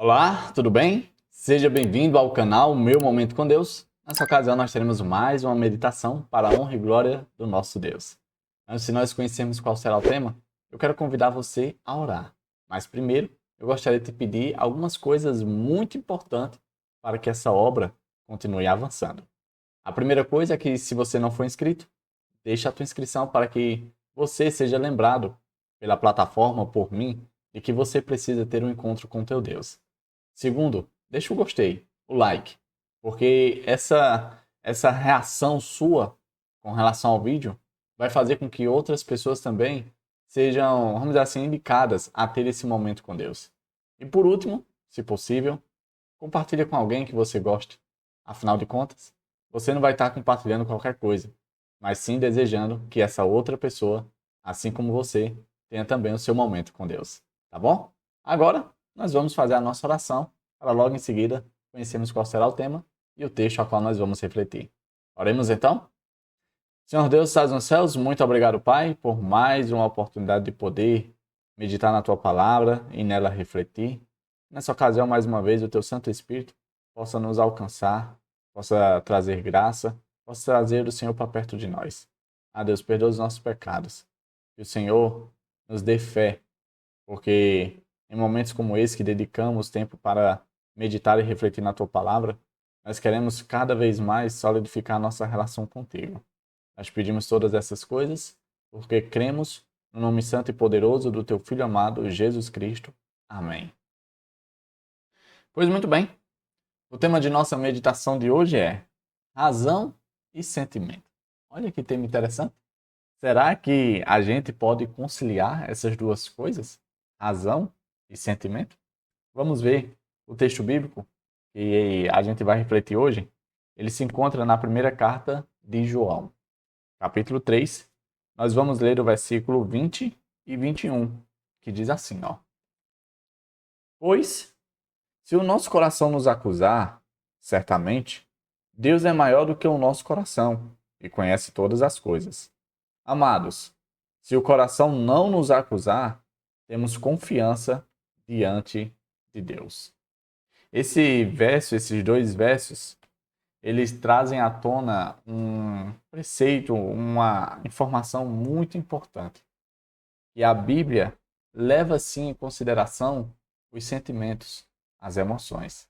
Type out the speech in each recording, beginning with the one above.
Olá, tudo bem? Seja bem-vindo ao canal Meu Momento com Deus. Nessa ocasião nós teremos mais uma meditação para a honra e glória do nosso Deus. Antes de nós conhecermos qual será o tema, eu quero convidar você a orar. Mas primeiro, eu gostaria de te pedir algumas coisas muito importantes para que essa obra continue avançando. A primeira coisa é que, se você não for inscrito, deixe a tua inscrição para que você seja lembrado pela plataforma, por mim, de que você precisa ter um encontro com teu Deus. Segundo, deixa o gostei, o like, porque essa reação sua com relação ao vídeo vai fazer com que outras pessoas também sejam, vamos dizer assim, indicadas a ter esse momento com Deus. E por último, se possível, compartilhe com alguém que você goste. Afinal de contas, você não vai estar compartilhando qualquer coisa, mas sim desejando que essa outra pessoa, assim como você, tenha também o seu momento com Deus. Tá bom? Agora, nós vamos fazer a nossa oração, para logo em seguida conhecermos qual será o tema e o texto a qual nós vamos refletir. Oremos então? Senhor Deus, estás nos céus, muito obrigado, Pai, por mais uma oportunidade de poder meditar na Tua palavra e nela refletir. Nessa ocasião, mais uma vez, o Teu Santo Espírito possa nos alcançar, possa trazer graça, possa trazer o Senhor para perto de nós. Ah, Deus, perdoa os nossos pecados. Que o Senhor nos dê fé, porque em momentos como esse que dedicamos tempo para meditar e refletir na Tua palavra, nós queremos cada vez mais solidificar a nossa relação contigo. Nós pedimos todas essas coisas porque cremos no nome santo e poderoso do Teu Filho amado, Jesus Cristo. Amém. Pois muito bem, o tema de nossa meditação de hoje é razão e sentimento. Olha que tema interessante. Será que a gente pode conciliar essas duas coisas? Razão e sentimento? Vamos ver o texto bíblico que a gente vai refletir hoje. Ele se encontra na primeira carta de João, capítulo 3. Nós vamos ler o versículo 20 e 21, que diz assim, ó: Pois, se o nosso coração nos acusar, certamente, Deus é maior do que o nosso coração e conhece todas as coisas. Amados, se o coração não nos acusar, temos confiança diante de Deus. Esse verso, esses dois versos, eles trazem à tona um preceito, uma informação muito importante. E a Bíblia leva sim em consideração os sentimentos, as emoções.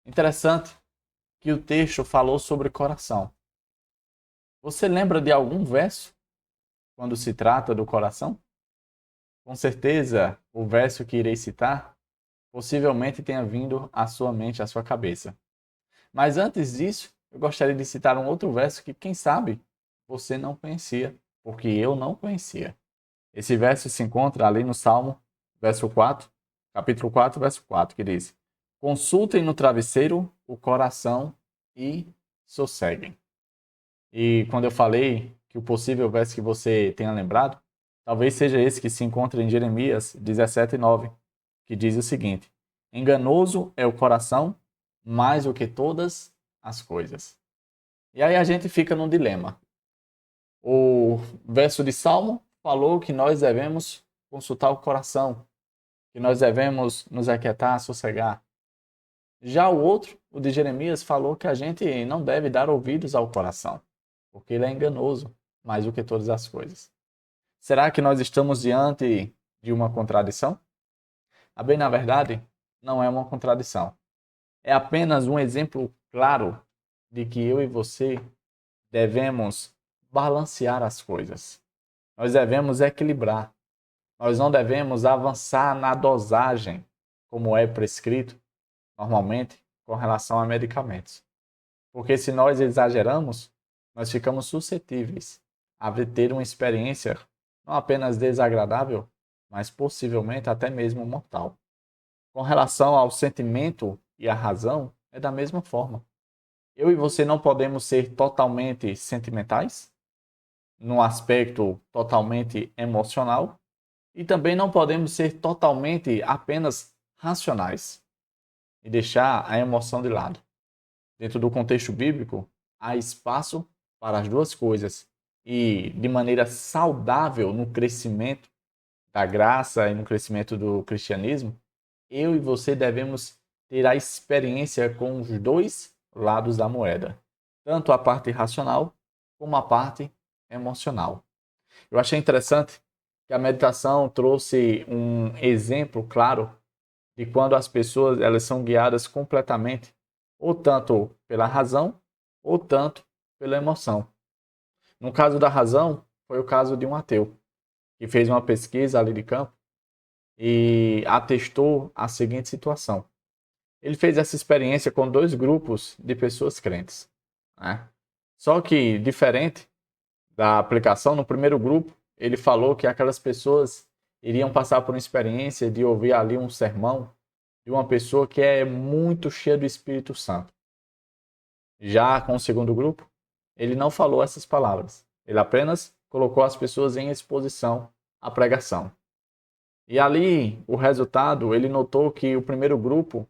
Interessante que o texto falou sobre coração. Você lembra de algum verso quando se trata do coração? Com certeza, o verso que irei citar possivelmente tenha vindo à sua mente, à sua cabeça. Mas antes disso, eu gostaria de citar um outro verso que, quem sabe, você não conhecia, porque eu não conhecia. Esse verso se encontra ali no Salmo, verso 4, capítulo 4, verso 4, que diz: Consultem no travesseiro o coração e sosseguem. E quando eu falei que o possível verso que você tenha lembrado, talvez seja esse que se encontra em Jeremias 17:9, que diz o seguinte: Enganoso é o coração mais do que todas as coisas. E aí a gente fica num dilema. O verso de Salmo falou que nós devemos consultar o coração, que nós devemos nos aquietar, sossegar. Já o outro, o de Jeremias, falou que a gente não deve dar ouvidos ao coração, porque ele é enganoso mais do que todas as coisas. Será que nós estamos diante de uma contradição? A bem, na verdade, não é uma contradição. É apenas um exemplo claro de que eu e você devemos balancear as coisas. Nós devemos equilibrar. Nós não devemos avançar na dosagem, como é prescrito normalmente com relação a medicamentos. Porque se nós exageramos, nós ficamos suscetíveis a ter uma experiência não apenas desagradável, mas possivelmente até mesmo mortal. Com relação ao sentimento e à razão, é da mesma forma. Eu e você não podemos ser totalmente sentimentais, num aspecto totalmente emocional, e também não podemos ser totalmente apenas racionais e deixar a emoção de lado. Dentro do contexto bíblico, há espaço para as duas coisas e de maneira saudável no crescimento da graça e no crescimento do cristianismo, eu e você devemos ter a experiência com os dois lados da moeda, tanto a parte racional como a parte emocional. Eu achei interessante que a meditação trouxe um exemplo claro de quando as pessoas elas são guiadas completamente, ou tanto pela razão, ou tanto pela emoção. No caso da razão, foi o caso de um ateu, que fez uma pesquisa ali de campo e atestou a seguinte situação. Ele fez essa experiência com dois grupos de pessoas crentes, né? Só que, diferente da aplicação, no primeiro grupo, ele falou que aquelas pessoas iriam passar por uma experiência de ouvir ali um sermão de uma pessoa que é muito cheia do Espírito Santo. Já com o segundo grupo, ele não falou essas palavras. Ele apenas colocou as pessoas em exposição à pregação. E ali, o resultado, ele notou que o primeiro grupo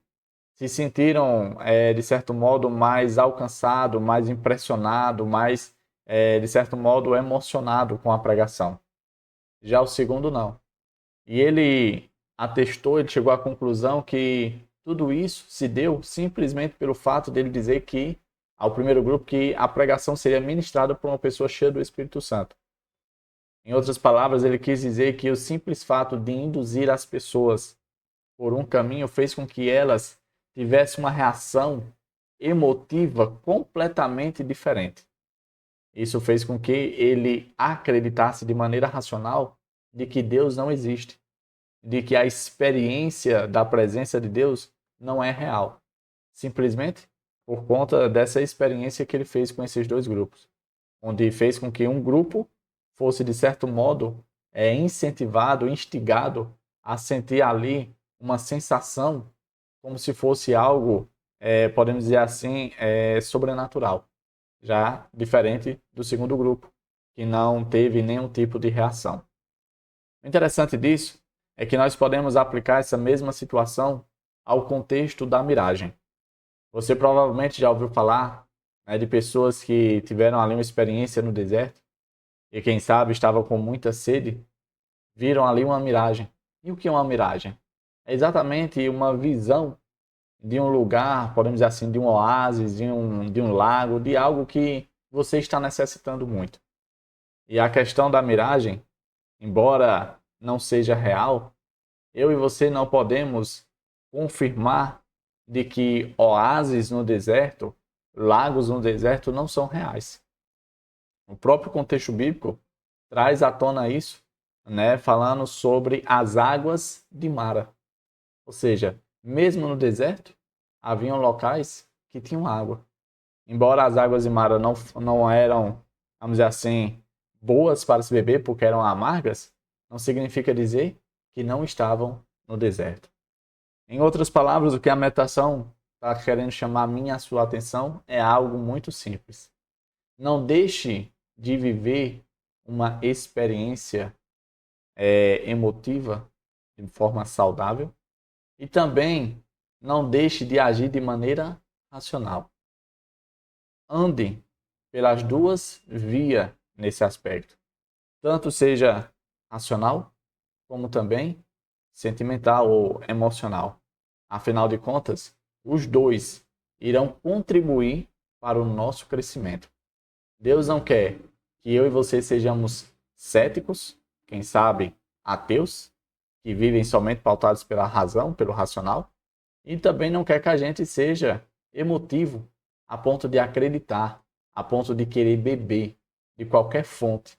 se sentiram, de certo modo, mais alcançado, mais impressionado, mais, de certo modo, emocionado com a pregação. Já o segundo, não. E ele atestou, ele chegou à conclusão que tudo isso se deu simplesmente pelo fato dele dizer que, ao primeiro grupo, que a pregação seria ministrada por uma pessoa cheia do Espírito Santo. Em outras palavras, ele quis dizer que o simples fato de induzir as pessoas por um caminho fez com que elas tivessem uma reação emotiva completamente diferente. Isso fez com que ele acreditasse de maneira racional de que Deus não existe, de que a experiência da presença de Deus não é real, simplesmente por conta dessa experiência que ele fez com esses dois grupos, onde fez com que um grupo fosse, de certo modo, incentivado, instigado a sentir ali uma sensação como se fosse algo, podemos dizer assim, sobrenatural, já diferente do segundo grupo, que não teve nenhum tipo de reação. O interessante disso é que nós podemos aplicar essa mesma situação ao contexto da miragem. Você provavelmente já ouviu falar, né, de pessoas que tiveram ali uma experiência no deserto e, quem sabe, estavam com muita sede, viram ali uma miragem. E o que é uma miragem? É exatamente uma visão de um lugar, podemos dizer assim, de um oásis, de um lago, de algo que você está necessitando muito. E a questão da miragem, embora não seja real, eu e você não podemos confirmar de que oásis no deserto, lagos no deserto não são reais. O próprio contexto bíblico traz à tona isso, né, falando sobre as águas de Mara. Ou seja, mesmo no deserto, haviam locais que tinham água. Embora as águas de Mara não eram, vamos dizer assim, boas para se beber porque eram amargas, não significa dizer que não estavam no deserto. Em outras palavras, o que a meditação está querendo chamar a minha e a sua atenção é algo muito simples. Não deixe de viver uma experiência emotiva de forma saudável e também não deixe de agir de maneira racional. Ande pelas duas vias nesse aspecto. Tanto seja racional, como também sentimental ou emocional. Afinal de contas, os dois irão contribuir para o nosso crescimento. Deus não quer que eu e você sejamos céticos, quem sabe ateus, que vivem somente pautados pela razão, pelo racional, e também não quer que a gente seja emotivo a ponto de acreditar, a ponto de querer beber de qualquer fonte,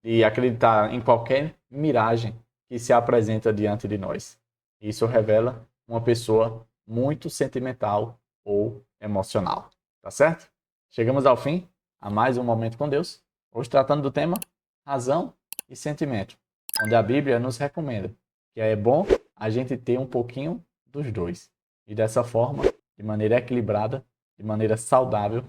de acreditar em qualquer miragem que se apresenta diante de nós. Isso revela uma pessoa muito sentimental ou emocional. Tá certo? Chegamos ao fim a mais um Momento com Deus, hoje tratando do tema razão e sentimento, onde a Bíblia nos recomenda que é bom a gente ter um pouquinho dos dois. E dessa forma, de maneira equilibrada, de maneira saudável,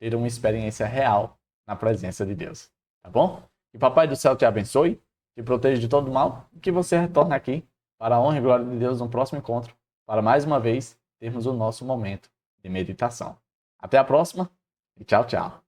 ter uma experiência real na presença de Deus. Tá bom? Que Papai do Céu te abençoe, te proteja de todo mal e que você retorne aqui para a honra e glória de Deus no próximo encontro, para mais uma vez termos o nosso momento de meditação. Até a próxima e tchau, tchau.